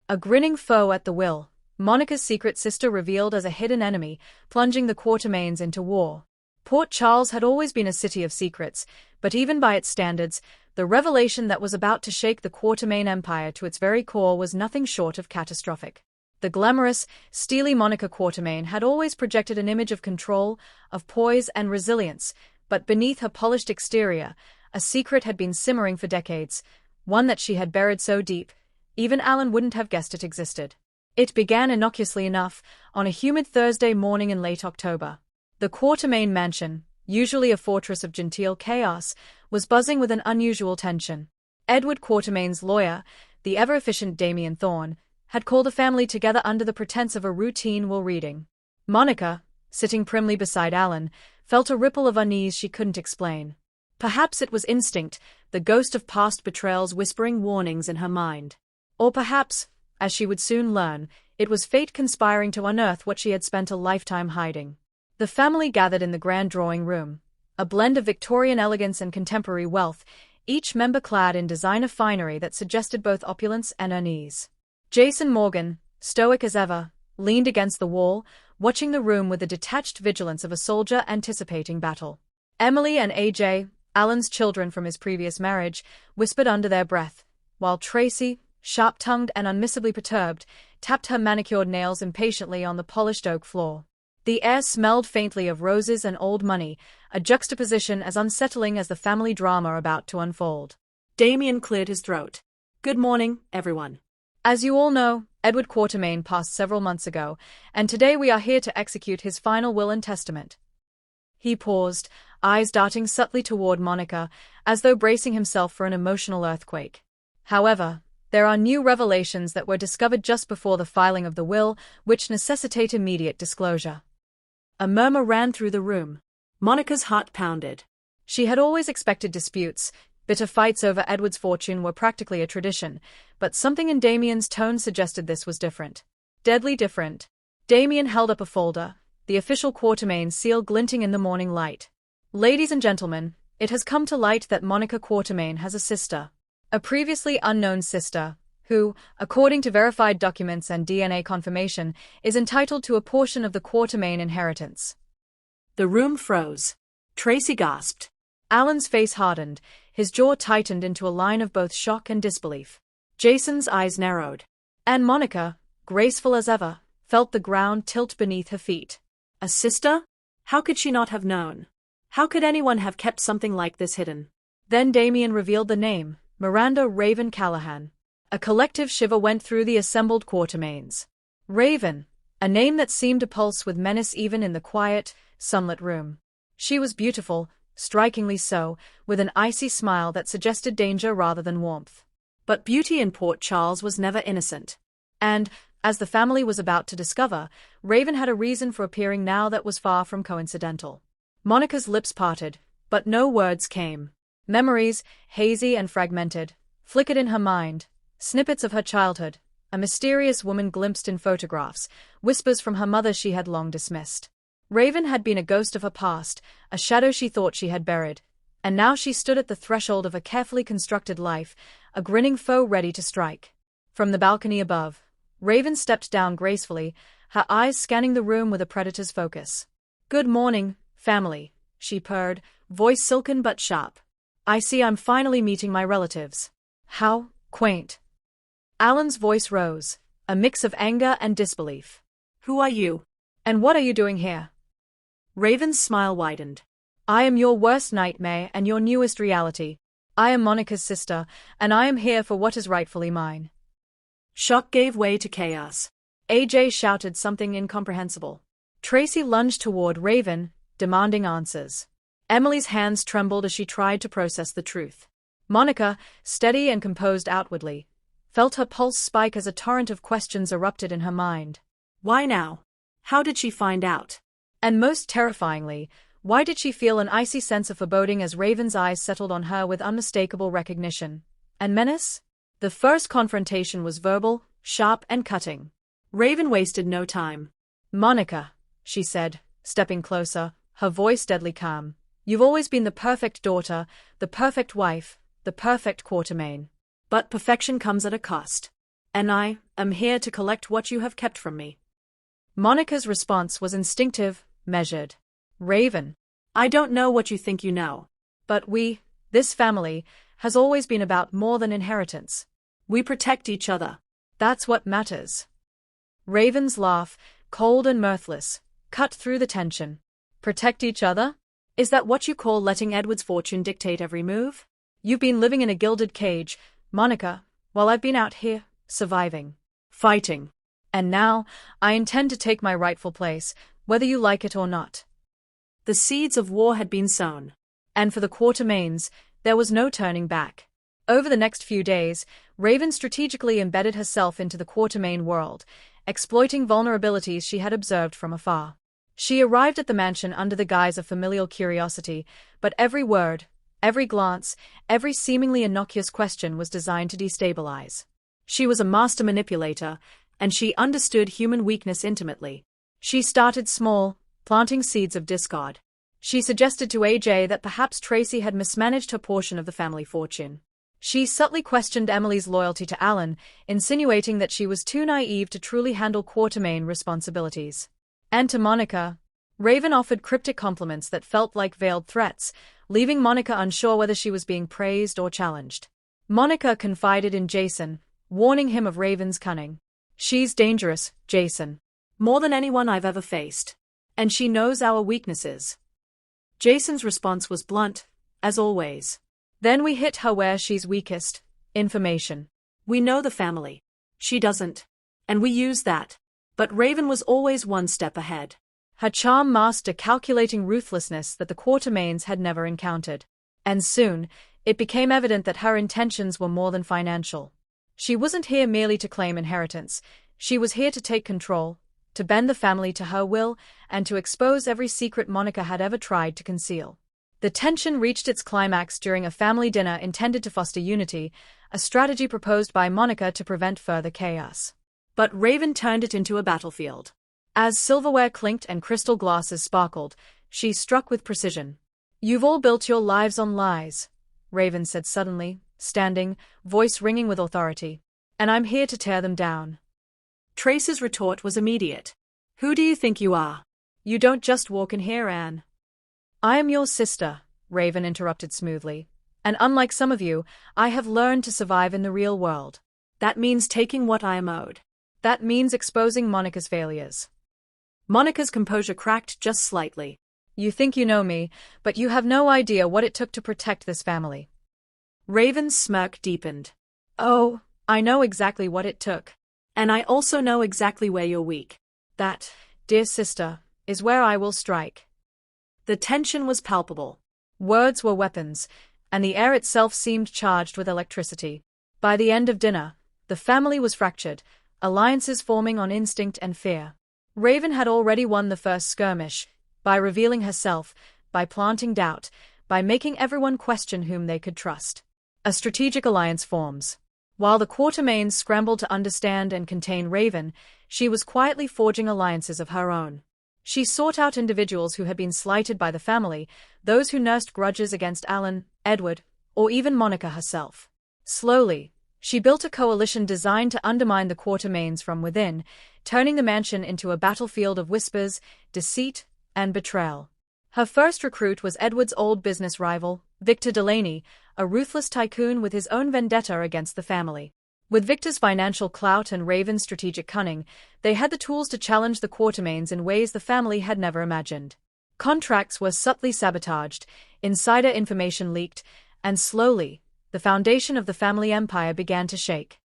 A grinning foe at the will, Monica's secret sister revealed as a hidden enemy, plunging the Quatermains into war. Port Charles had always been a city of secrets, but even by its standards, the revelation that was about to shake the Quatermain Empire to its very core was nothing short of catastrophic. The glamorous, steely Monica Quatermain had always projected an image of control, of poise and resilience, but beneath her polished exterior, a secret had been simmering for decades, one that she had buried so deep, even Alan wouldn't have guessed it existed. It began innocuously enough, on a humid Thursday morning in late October. The Quatermain mansion, usually a fortress of genteel chaos, was buzzing with an unusual tension. Edward Quatermain's lawyer, the ever-efficient Damien Thorne, had called the family together under the pretense of a routine will reading. Monica, sitting primly beside Alan, felt a ripple of unease she couldn't explain. Perhaps it was instinct, the ghost of past betrayals whispering warnings in her mind. Or perhaps, as she would soon learn, it was fate conspiring to unearth what she had spent a lifetime hiding. The family gathered in the grand drawing room, a blend of Victorian elegance and contemporary wealth, each member clad in designer finery that suggested both opulence and unease. Jason Morgan, stoic as ever, leaned against the wall, watching the room with the detached vigilance of a soldier anticipating battle. Emily and AJ, Alan's children from his previous marriage, whispered under their breath, while Tracy, sharp-tongued and unmissably perturbed, tapped her manicured nails impatiently on the polished oak floor. The air smelled faintly of roses and old money, a juxtaposition as unsettling as the family drama about to unfold. Damien cleared his throat. "Good morning, everyone. As you all know, Edward Quatermain passed several months ago, and today we are here to execute his final will and testament." He paused, eyes darting subtly toward Monica, as though bracing himself for an emotional earthquake. However, there are new revelations that were discovered just before the filing of the will, which necessitate immediate disclosure. A murmur ran through the room. Monica's heart pounded. She had always expected disputes. Bitter fights over Edward's fortune were practically a tradition, but something in Damien's tone suggested this was different. Deadly different. Damien held up a folder, the official Quatermain seal glinting in the morning light. "Ladies and gentlemen, it has come to light that Monica Quatermain has a sister. A previously unknown sister, who, according to verified documents and DNA confirmation, is entitled to a portion of the Quatermain inheritance." The room froze. Tracy gasped. Alan's face hardened, his jaw tightened into a line of both shock and disbelief. Jason's eyes narrowed. And Monica, graceful as ever, felt the ground tilt beneath her feet. A sister? How could she not have known? How could anyone have kept something like this hidden? Then Damien revealed the name, Miranda Raven Callahan. A collective shiver went through the assembled Quatermains. Raven, a name that seemed to pulse with menace even in the quiet, sunlit room. She was beautiful, strikingly so, with an icy smile that suggested danger rather than warmth. But beauty in Port Charles was never innocent. And, as the family was about to discover, Raven had a reason for appearing now that was far from coincidental. Monica's lips parted, but no words came. Memories, hazy and fragmented, flickered in her mind, snippets of her childhood, a mysterious woman glimpsed in photographs, whispers from her mother she had long dismissed. Raven had been a ghost of her past, a shadow she thought she had buried, and now she stood at the threshold of a carefully constructed life, a grinning foe ready to strike. From the balcony above, Raven stepped down gracefully, her eyes scanning the room with a predator's focus. "Good morning, family," she purred, voice silken but sharp. "I see I'm finally meeting my relatives. How quaint." Alan's voice rose, a mix of anger and disbelief. "Who are you? And what are you doing here?" Raven's smile widened. "I am your worst nightmare and your newest reality. I am Monica's sister, and I am here for what is rightfully mine." Shock gave way to chaos. AJ shouted something incomprehensible. Tracy lunged toward Raven, demanding answers. Emily's hands trembled as she tried to process the truth. Monica, steady and composed outwardly, felt her pulse spike as a torrent of questions erupted in her mind. Why now? How did she find out? And most terrifyingly, why did she feel an icy sense of foreboding as Raven's eyes settled on her with unmistakable recognition? And menace? The first confrontation was verbal, sharp and cutting. Raven wasted no time. "Monica," she said, stepping closer, her voice deadly calm, "you've always been the perfect daughter, the perfect wife, the perfect Quatermain. But perfection comes at a cost. And I am here to collect what you have kept from me. Monica's response was instinctive, measured. Raven. I don't know what you think you know. But this family, has always been about more than inheritance. We protect each other. That's what matters. Raven's laugh, cold and mirthless, cut through the tension. Protect each other? Is that what you call letting Edward's fortune dictate every move? You've been living in a gilded cage, Monica, while I've been out here, surviving. Fighting. And now, I intend to take my rightful place, whether you like it or not. The seeds of war had been sown. And for the Quatermains, there was no turning back. Over the next few days, Raven strategically embedded herself into the Quatermain world, exploiting vulnerabilities she had observed from afar. She arrived at the mansion under the guise of familial curiosity, but every word, every glance, every seemingly innocuous question was designed to destabilize. She was a master manipulator, and she understood human weakness intimately. She started small, planting seeds of discord. She suggested to AJ that perhaps Tracy had mismanaged her portion of the family fortune. She subtly questioned Emily's loyalty to Alan, insinuating that she was too naive to truly handle Quatermain responsibilities. And to Monica, Raven offered cryptic compliments that felt like veiled threats, leaving Monica unsure whether she was being praised or challenged. Monica confided in Jason, warning him of Raven's cunning. She's dangerous, Jason. More than anyone I've ever faced. And she knows our weaknesses. Jason's response was blunt, as always. Then we hit her where she's weakest, information. We know the family. She doesn't. And we use that. But Raven was always one step ahead. Her charm masked a calculating ruthlessness that the Quatermains had never encountered. And soon, it became evident that her intentions were more than financial. She wasn't here merely to claim inheritance. She was here to take control, to bend the family to her will, and to expose every secret Monica had ever tried to conceal. The tension reached its climax during a family dinner intended to foster unity, a strategy proposed by Monica to prevent further chaos. But Raven turned it into a battlefield. As silverware clinked and crystal glasses sparkled, she struck with precision. "You've all built your lives on lies," Raven said suddenly, standing, voice ringing with authority. "And I'm here to tear them down." Trace's retort was immediate. "Who do you think you are? You don't just walk in here, Anne." "I am your sister," Raven interrupted smoothly. "And unlike some of you, I have learned to survive in the real world. That means taking what I am owed. That means exposing Monica's failures." Monica's composure cracked just slightly. "You think you know me, but you have no idea what it took to protect this family." Raven's smirk deepened. "Oh, I know exactly what it took. And I also know exactly where you're weak. That, dear sister, is where I will strike." The tension was palpable. Words were weapons, and the air itself seemed charged with electricity. By the end of dinner, the family was fractured, alliances forming on instinct and fear. Raven had already won the first skirmish, by revealing herself, by planting doubt, by making everyone question whom they could trust. A strategic alliance forms. While the Quatermains scrambled to understand and contain Raven, she was quietly forging alliances of her own. She sought out individuals who had been slighted by the family, those who nursed grudges against Alan, Edward, or even Monica herself. Slowly, she built a coalition designed to undermine the Quatermains from within, turning the mansion into a battlefield of whispers, deceit, and betrayal. Her first recruit was Edward's old business rival, Victor Delaney, a ruthless tycoon with his own vendetta against the family. With Victor's financial clout and Raven's strategic cunning, they had the tools to challenge the Quatermains in ways the family had never imagined. Contracts were subtly sabotaged, insider information leaked, and slowly, the foundation of the family empire began to shake.